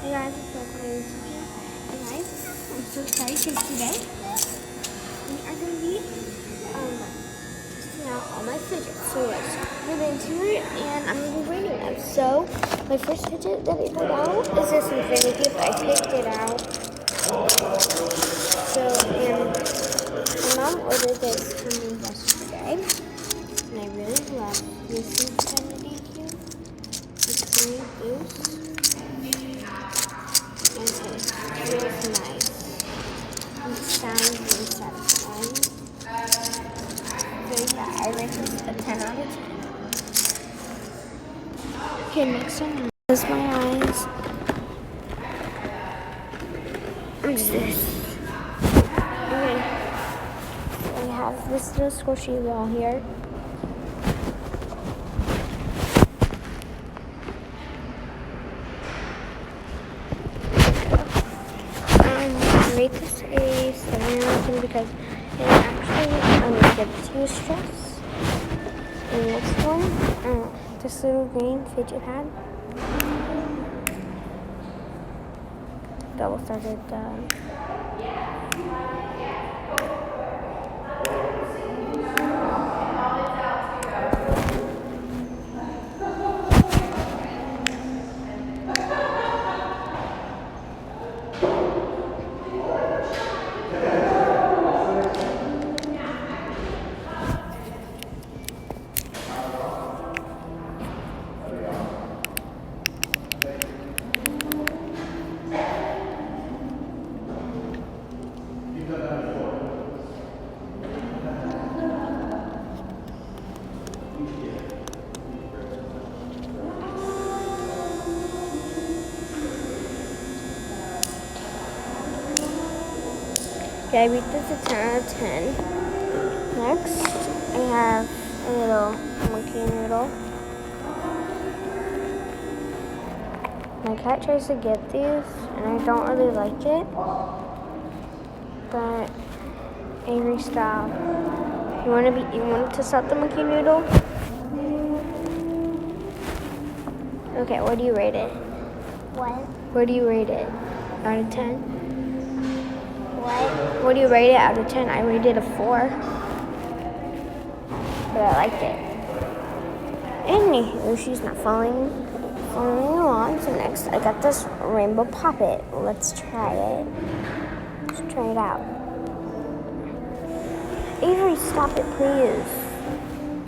Hey guys, it's like my Hey guys, I'm so excited because today we are going to be testing out all my fidgets. So let's move into it and I'm going to be rating them. So my first fidget that I pulled out is this infinity gift. I picked it out. So and my mom ordered this for me yesterday. And I really love this infinity gift. It's really loose. And it feels nice. It sounds really satisfying. So yeah, I rate this a 10 out of 10. Okay, next one is my eyes. What's this? Okay. So I have this little squishy ball here. I rate this a 7 out of 10 because it actually gives you stress. And next one, this little green fidget pad. Double-sided. Okay, I rate this a 10 out of 10. Next, I have a little monkey noodle. My cat tries to get these, and I don't really like it. But Avery, stop. You want to stop the monkey noodle? Okay, what do you rate it? What? What do you rate it? Out of 10? What? What do you rate it out of 10? I rated a 4. But I liked it. Anywho, she's not following along. So next, I got this rainbow poppet. Let's try it. Let's try it out. Avery, stop it, please.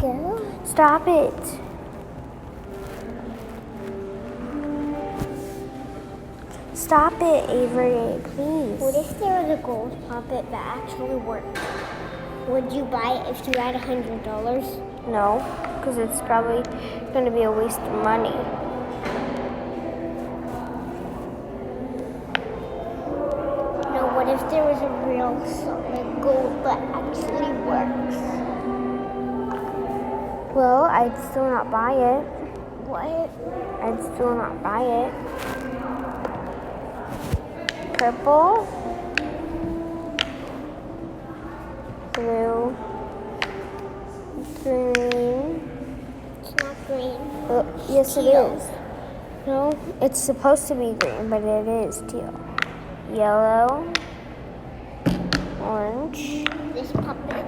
Go. Stop it. Stop it, Avery, please. What if there was a gold puppet that actually worked? Would you buy it if you had $100? No, because it's probably going to be a waste of money. No, what if there was a real solid gold that actually works? Well, I'd still not buy it. What? I'd still not buy it. Purple, blue, green. It's not green. Yes, it Teal. is. No, it's supposed to be green, but it is teal. Yellow, orange. This puppet.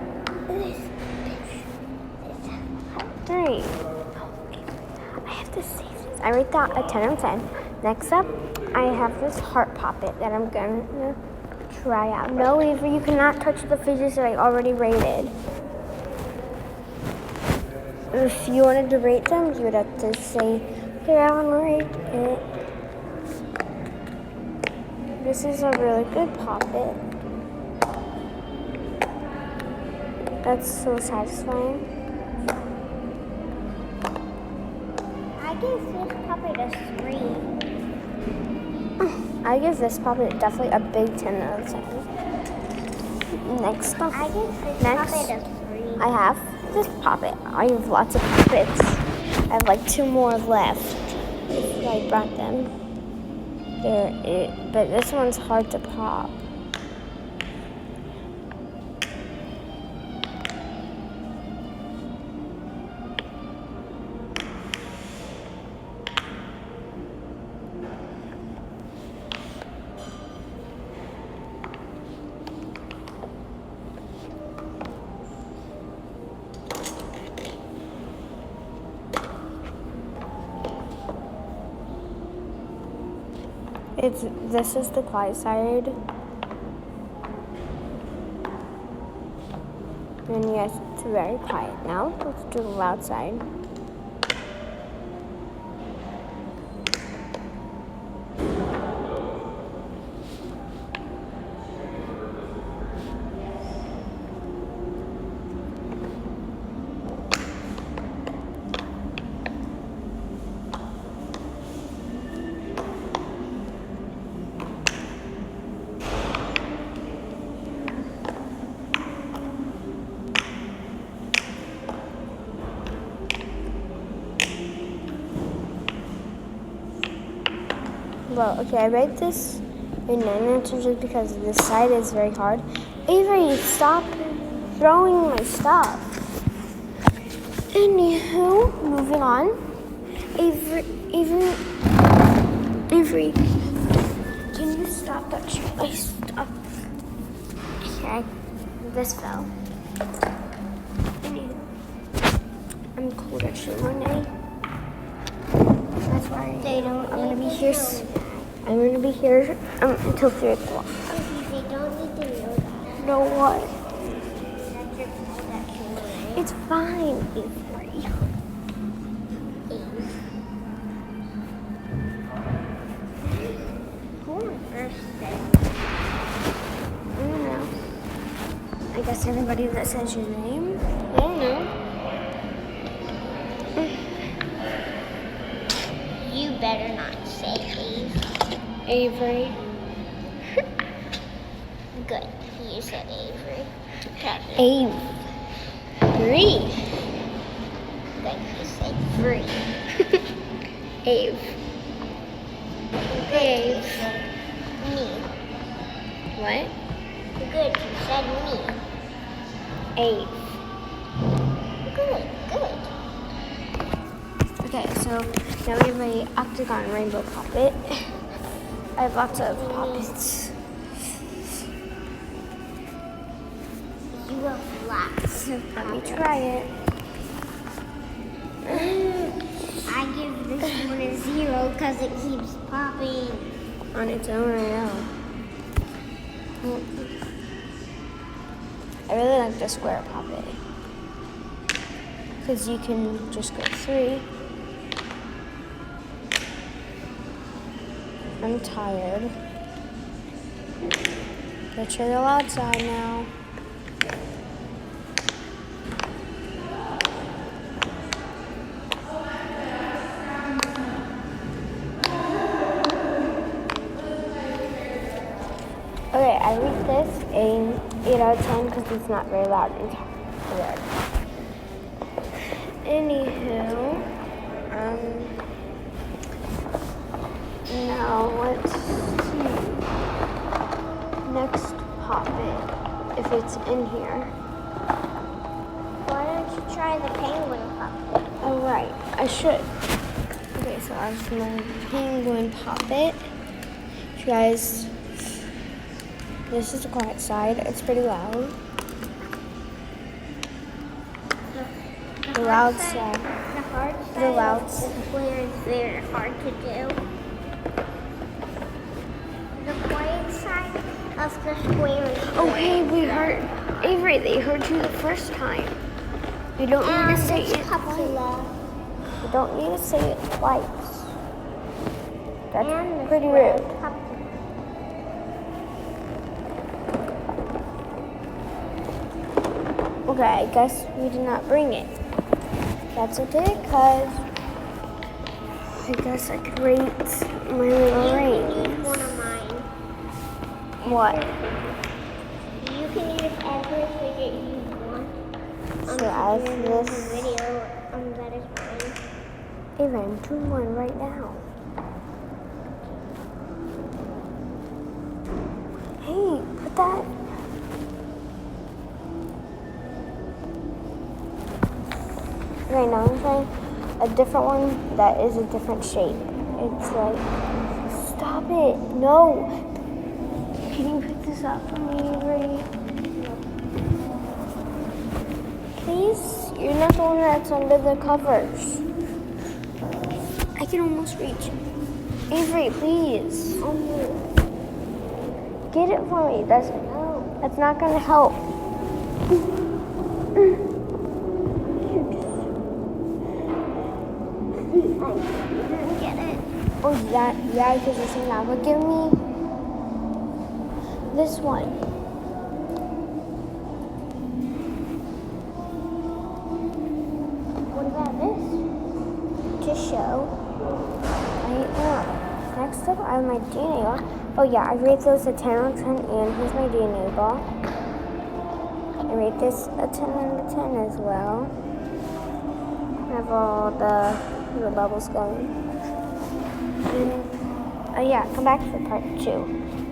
This. 3. I have to save this. I rate that a 10 out of 10. Next up, I have this heart poppet that I'm going to try out. No, Avery, you cannot touch the fidgets that I already rated. If you wanted to rate them, you would have to say, okay, I want to rate it. This is a really good poppet. That's so satisfying. I give this puppet a 3. I give this puppet definitely a big 10 out of 10. Next up, I give this puppet a 3. I have this poppet. I have lots of poppets. I have like 2 more left. I brought them. But this one's hard to pop. This is the quiet side. And yes, it's very quiet now. Let's do the loud side. Well, okay, I rate this a 9 out of 10 just because this side is very hard. Avery, stop throwing my stuff. Anywho, moving on. Avery, can you stop touching my stuff? Okay, this fell. Anywho, I'm cold actually, Renee. That's why I'm gonna be here. I'm gonna be here until 3 o'clock. They don't need to know that. Know what? That's your fault that you're wearing. It's fine, Avery. Who on earth said I don't know. I guess everybody that says your name. I don't know. you better not say Eve. Avery. Good. You said Avery. Avery. Good. You said free. Ave. Ave. Me. What? Good. You said me. Ave. Good. Good. Okay, so now we have an octagon rainbow puppet. I have lots of puppets. You have lots of Let me try it. I give this one a 0 because it keeps popping. On its own, I know. I really like the square puppet. Because you can just go 3. I'm tired. Let's try the loud side now. Okay, I rate this an 8 out of 10 because it's not very loud and tired. Anywho, now let's see. Next puppet, if it's in here. Why don't you try the penguin puppet? Oh, right, I should. Okay, so I have my penguin puppet. You guys, this is the quiet side. It's pretty loud. The loud side. The hard side. The loud of the square is very hard to do. The quiet side of the square is Oh, hey, we heard Avery. They heard you the first time. You don't need to say it twice. You don't need to say it twice. That's pretty rude. Okay, I guess we did not bring it. That's okay, because I guess I could rate my little ring. One of mine. What? You can use every fidget you want. So as this, Video, that is mine. Avery, I'm doing one right now. Hey, put that. Okay, now I'm trying a different one that is a different shape. It's like, stop it. No. Can you pick this up for me, Avery? Please? You're not the one that's under the covers. I can almost reach. Avery, please. Oh, Get it for me. That's not gonna help. get it. Oh, yeah, because it's now. But give me this one. What about this? To show. Next up, I have my DNA ball. Oh yeah, I rate those a 10 out of 10, and here's my DNA ball. I rate this a 10 out of 10 as well. I have all the bubbles going. And, yeah, come back for part 2.